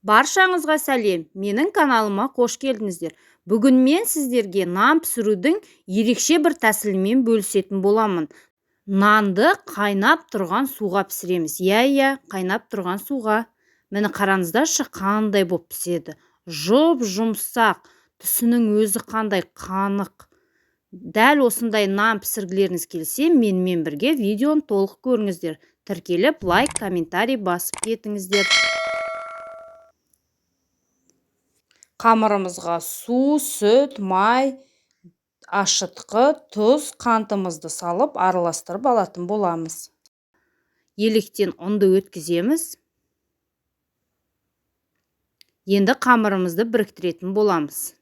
Баршаңызға сәлем, менің каналыма қош келдіңіздер. Бүгін мен сіздерге нан пісірудің ерекше бір тәсілімен бөлісетін боламын. Нанды қайнап тұрған суға пісіреміз. Иә, қайнап тұрған суға. Мені қараңыздаршы, қандай боп піседі. Жұп-жұмсақ, түсінің өзі қандай қанық. Дәл осындай нан пісіргілеріңіз келсе, менімен бірге видеоны толық көріңіздер. Тіркеліп, лайк, комментарий басып кетіңіздер. Қамырымызға су, сүт, май, ашытқы, тұз, қантымызды салып араластырып алатын боламыз. Електен ұнды өткіземіз. Енді қамырымызды біріктіретін боламыз.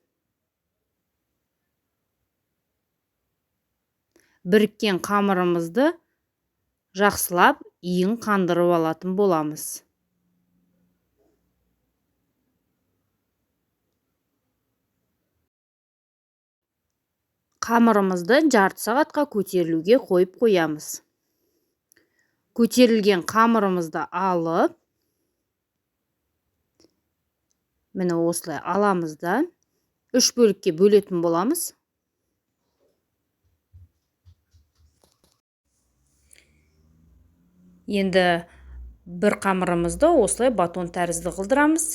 Біріккен қамырымызды жақсылап иін қандырып алатын боламыз. Қамырымызды жарты сағатқа көтерілуге қойып қоямыз. Көтерілген қамырымызды алып, міне осылай аламыз да 3 бөлікке бөлетін боламыз. Енді бір қамырымызды осылай батон тәрізді қылдырамыз.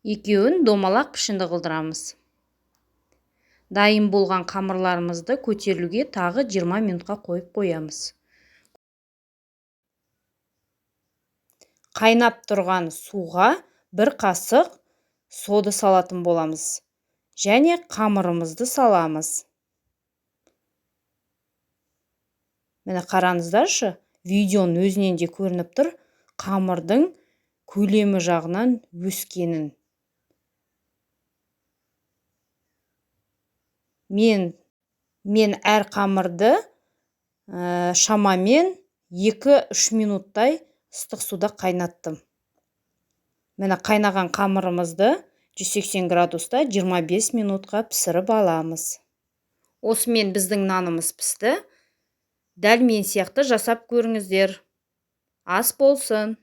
Екеуін домалақ пішінді қылдырамыз. Дайын болған қамырларымызды көтерілуге тағы 20 минутқа қойып қоямыз. Қайнап тұрған суға бір қасық сода салатын боламыз. Және қамырымызды саламыз. Міне қараңыздаршы, видеоның өзінен де көрініп тұр, қамырдың көлемі жағынан өскенін. Мен әр қамырды шамамен 2-3 минуттай ыстық суда қайнаттым. Міне қайнаған қамырымызды 180 градуста 25 минутқа пісіріп аламыз. Осымен біздің нанымыз пісті. Дәл мен сияқты жасап көріңіздер. Ас болсын.